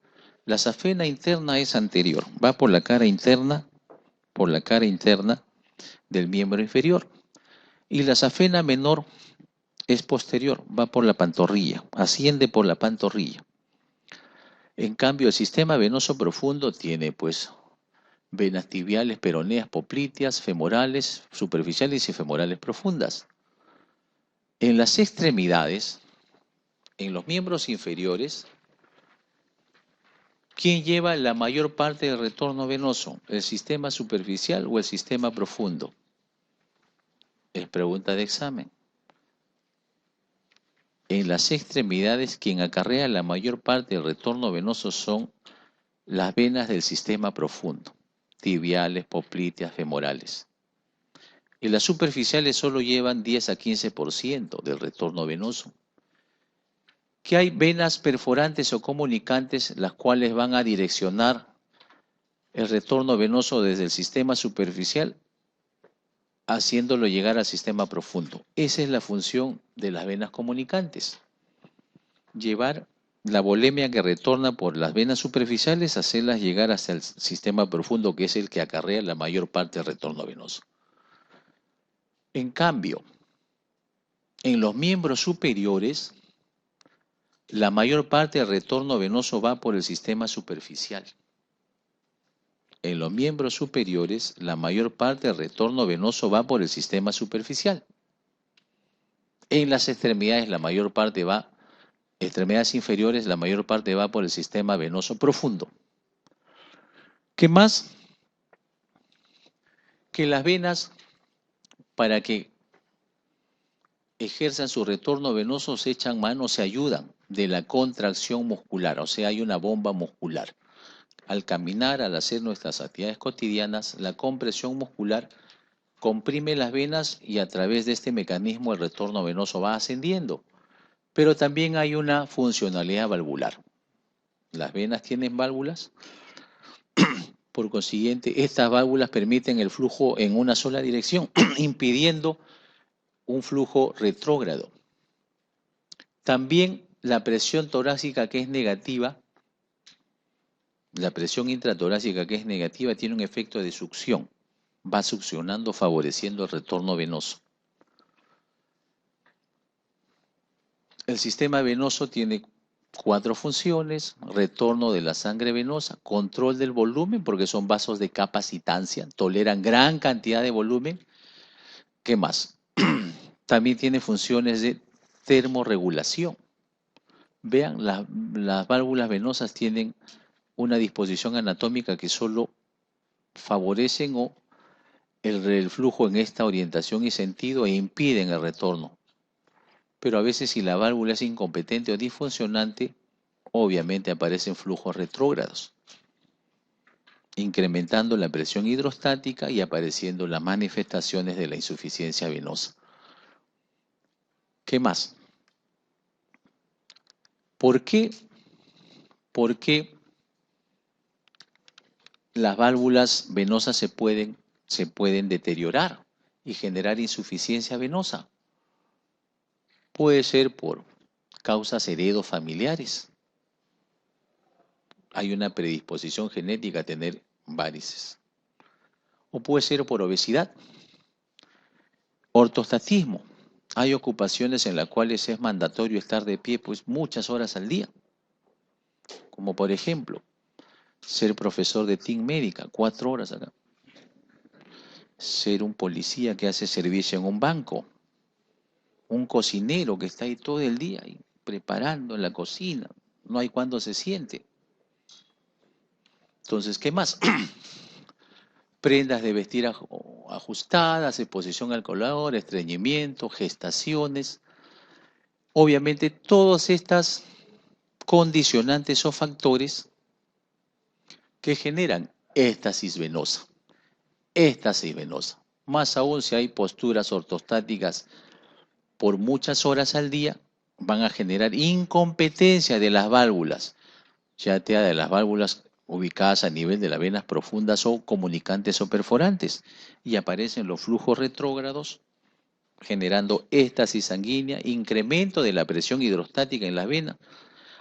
La safena interna es anterior, va por la cara interna del miembro inferior. Y la safena menor es posterior, va por la pantorrilla, asciende por la pantorrilla. En cambio, el sistema venoso profundo tiene pues venas tibiales, peroneas, popliteas, femorales, superficiales y femorales profundas. En las extremidades, en los miembros inferiores, ¿quién lleva la mayor parte del retorno venoso? ¿El sistema superficial o el sistema profundo? Es pregunta de examen. En las extremidades, quien acarrea la mayor parte del retorno venoso son las venas del sistema profundo, tibiales, popliteas, femorales. Y las superficiales solo llevan 10 a 15% del retorno venoso. Que hay venas perforantes o comunicantes, las cuales van a direccionar el retorno venoso desde el sistema superficial, haciéndolo llegar al sistema profundo. Esa es la función de las venas comunicantes. Llevar la volemia que retorna por las venas superficiales, hacerlas llegar hasta el sistema profundo, que es el que acarrea la mayor parte del retorno venoso. En cambio, en los miembros superiores, la mayor parte del retorno venoso va por el sistema superficial. En los miembros superiores, la mayor parte del retorno venoso va por el sistema superficial. En las extremidades, extremidades inferiores, la mayor parte va por el sistema venoso profundo. ¿Qué más? Que las venas, para que ejerzan su retorno venoso, se echan mano, se ayudan de la contracción muscular, o sea, hay una bomba muscular. Al caminar, al hacer nuestras actividades cotidianas, la compresión muscular comprime las venas y a través de este mecanismo el retorno venoso va ascendiendo. Pero también hay una funcionalidad valvular. Las venas tienen válvulas, por consiguiente, estas válvulas permiten el flujo en una sola dirección, impidiendo un flujo retrógrado. También la presión torácica, que es negativa, la presión intratorácica, que es negativa, tiene un efecto de succión. Va succionando, favoreciendo el retorno venoso. El sistema venoso tiene 4 funciones: retorno de la sangre venosa, control del volumen, porque son vasos de capacitancia, toleran gran cantidad de volumen. ¿Qué más? También tiene funciones de termorregulación. Vean, las válvulas venosas tienen una disposición anatómica que solo favorecen el flujo en esta orientación y sentido e impiden el retorno. Pero a veces, si la válvula es incompetente o disfuncionante, obviamente aparecen flujos retrógrados, incrementando la presión hidrostática y apareciendo las manifestaciones de la insuficiencia venosa. ¿Qué más? ¿Por qué las válvulas venosas se pueden deteriorar y generar insuficiencia venosa? Puede ser por causas heredofamiliares. Hay una predisposición genética a tener varices. O puede ser por obesidad. Ortostatismo. Hay ocupaciones en las cuales es mandatorio estar de pie pues muchas horas al día. Como por ejemplo, ser profesor de TIC médica, 4 horas acá. Ser un policía que hace servicio en un banco. Un cocinero que está ahí todo el día ahí, preparando en la cocina. No hay cuando se siente. Entonces, ¿qué más? Prendas de vestir ajustadas, exposición al calor, estreñimiento, gestaciones. Obviamente, todas estas condicionantes o factores que generan éstasis venosa. Éstasis venosa. Más aún si hay posturas ortostáticas por muchas horas al día, van a generar incompetencia de las válvulas, ya sea de las válvulas ubicadas a nivel de las venas profundas o comunicantes o perforantes, y aparecen los flujos retrógrados, generando éstasis sanguínea, incremento de la presión hidrostática en la vena,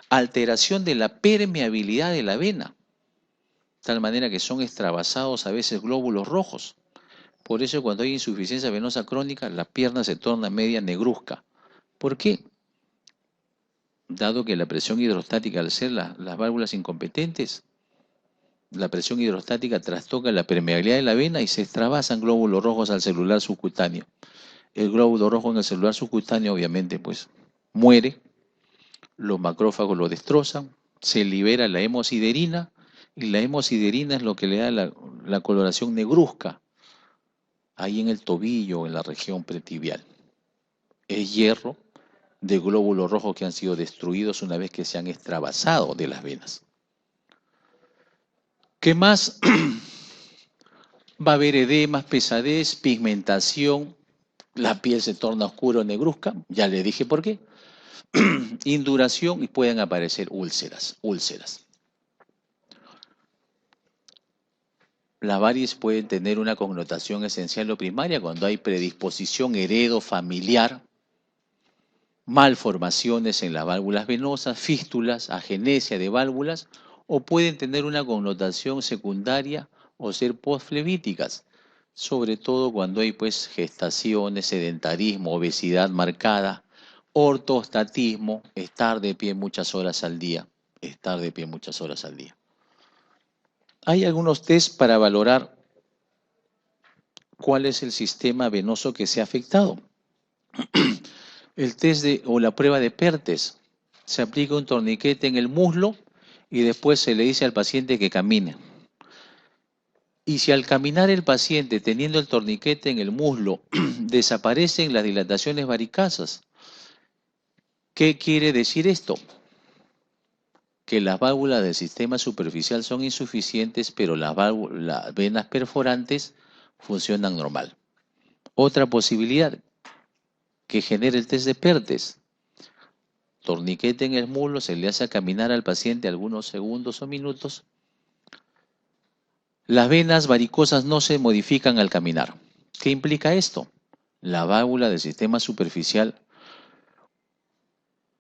alteración de la permeabilidad de la vena, de tal manera que son extravasados a veces glóbulos rojos. Por eso cuando hay insuficiencia venosa crónica, la pierna se torna media negruzca. ¿Por qué? Dado que la presión hidrostática, al ser las válvulas incompetentes, la presión hidrostática trastoca la permeabilidad de la vena y se extravasan glóbulos rojos al celular subcutáneo. El glóbulo rojo en el celular subcutáneo obviamente pues muere, los macrófagos lo destrozan, se libera la hemosiderina y la hemosiderina es lo que le da la coloración negruzca ahí en el tobillo, en la región pretibial. Es hierro de glóbulos rojos que han sido destruidos una vez que se han extravasado de las venas. ¿Qué más? Va a haber edemas, pesadez, pigmentación, la piel se torna oscura o negruzca, ya le dije por qué. Induración y pueden aparecer úlceras. Las varices pueden tener una connotación esencial o primaria cuando hay predisposición heredo-familiar, malformaciones en las válvulas venosas, fístulas, agenesia de válvulas, o pueden tener una connotación secundaria o ser postflevíticas, sobre todo cuando hay pues gestaciones, sedentarismo, obesidad marcada, ortostatismo, estar de pie muchas horas al día, Hay algunos test para valorar cuál es el sistema venoso que se ha afectado. El test o la prueba de Pertes. Se aplica un torniquete en el muslo y después se le dice al paciente que camine. Y si al caminar el paciente, teniendo el torniquete en el muslo, desaparecen las dilataciones varicosas, ¿qué quiere decir esto? Que las válvulas del sistema superficial son insuficientes, pero las venas perforantes funcionan normal. Otra posibilidad que genera el test de Pertes. Torniquete en el muslo, se le hace caminar al paciente algunos segundos o minutos. Las venas varicosas no se modifican al caminar. ¿Qué implica esto? La válvula del sistema superficial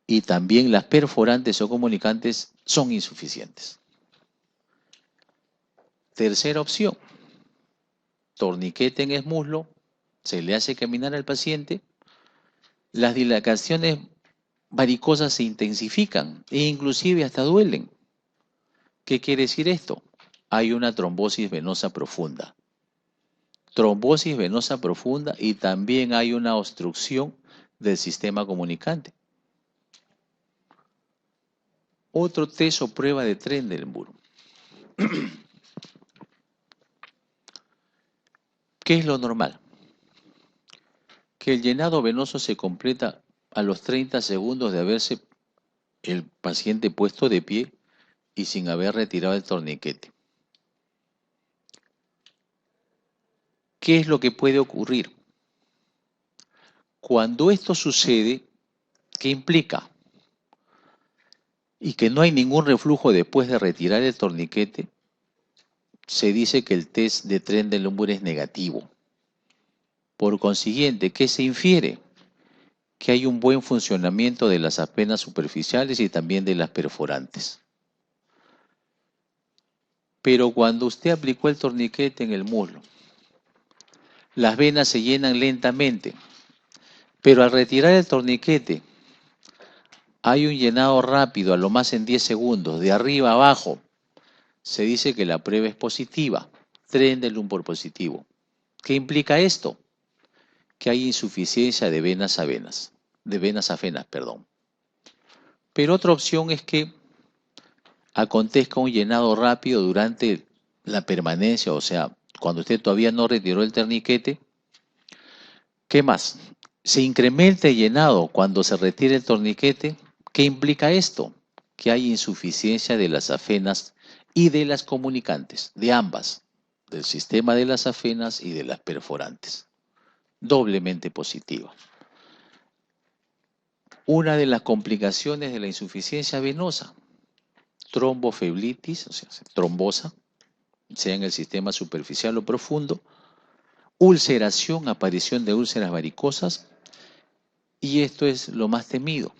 y también las perforantes o comunicantes son insuficientes. Tercera opción, torniquete en el muslo, se le hace caminar al paciente, las dilataciones varicosas se intensifican e inclusive hasta duelen. ¿Qué quiere decir esto? Hay una trombosis venosa profunda. Trombosis venosa profunda y también hay una obstrucción del sistema comunicante. Otro test o prueba de Trendelenburg. ¿Qué es lo normal? Que el llenado venoso se completa a los 30 segundos de haberse el paciente puesto de pie y sin haber retirado el torniquete. ¿Qué es lo que puede ocurrir? Cuando esto sucede, ¿qué implica? Y que no hay ningún reflujo después de retirar el torniquete, se dice que el test de Trendelenburg es negativo. Por consiguiente, ¿qué se infiere? Que hay un buen funcionamiento de las venas superficiales y también de las perforantes. Pero cuando usted aplicó el torniquete en el muslo, las venas se llenan lentamente, pero al retirar el torniquete hay un llenado rápido, a lo más en 10 segundos, de arriba a abajo. Se dice que la prueba es positiva, Trendelenburg positivo. ¿Qué implica esto? Que hay insuficiencia de venas a venas, Pero otra opción es que acontezca un llenado rápido durante la permanencia, o sea, cuando usted todavía no retiró el torniquete. ¿Qué más? Se incrementa el llenado cuando se retira el torniquete. ¿Qué implica esto? Que hay insuficiencia de las afenas y de las comunicantes, de ambas, del sistema de las afenas y de las perforantes. Doblemente positiva. Una de las complicaciones de la insuficiencia venosa, tromboflebitis, o sea, trombosa, sea en el sistema superficial o profundo, ulceración, aparición de úlceras varicosas, y esto es lo más temido,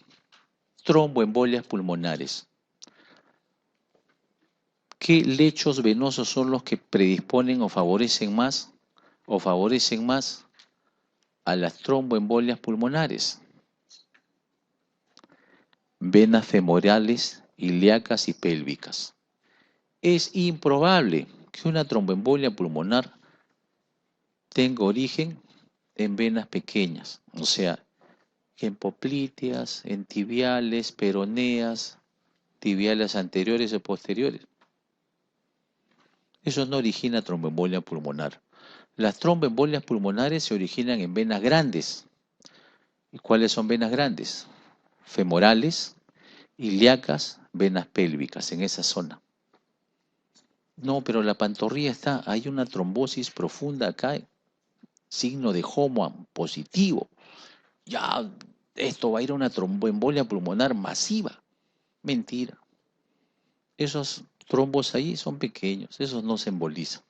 tromboembolias pulmonares. ¿Qué lechos venosos son los que predisponen o favorecen más a las tromboembolias pulmonares? Venas femorales, ilíacas y pélvicas. Es improbable que una tromboembolia pulmonar tenga origen en venas pequeñas, o sea, en popliteas, en tibiales, peroneas, tibiales anteriores o posteriores. Eso no origina tromboembolia pulmonar. Las tromboembolias pulmonares se originan en venas grandes. ¿Y cuáles son venas grandes? femorales, ilíacas, venas pélvicas, en esa zona. No, pero la pantorrilla está, hay una trombosis profunda acá, signo de HOMO positivo. Ya, esto va a ir a una tromboembolia pulmonar masiva. Mentira. Esos trombos ahí son pequeños, esos no se embolizan.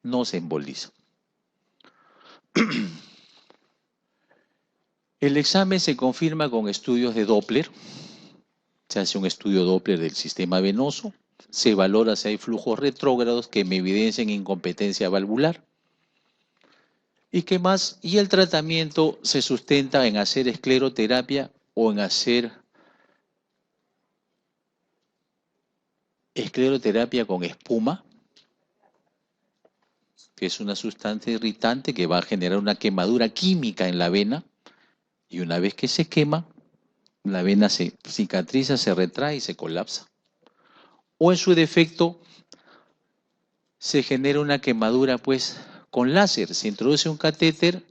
No se embolizan. El examen se confirma con estudios de Doppler. Se hace un estudio Doppler del sistema venoso. Se valora si hay flujos retrógrados que me evidencian incompetencia valvular. ¿Y qué más? Y el tratamiento se sustenta en hacer escleroterapia o en hacer escleroterapia con espuma, que es una sustancia irritante que va a generar una quemadura química en la vena, y una vez que se quema, la vena se cicatriza, se retrae y se colapsa. O en su defecto, se genera una quemadura pues con láser. Se introduce un catéter,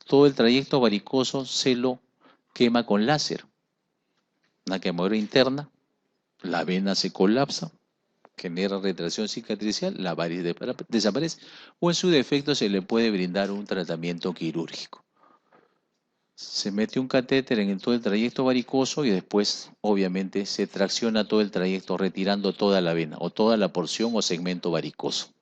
todo el trayecto varicoso se lo quema con láser. Una quemadura interna, la vena se colapsa, genera retracción cicatricial, la variz desaparece. O en su defecto se le puede brindar un tratamiento quirúrgico. Se mete un catéter en todo el trayecto varicoso y después, obviamente, se tracciona todo el trayecto retirando toda la vena o toda la porción o segmento varicoso.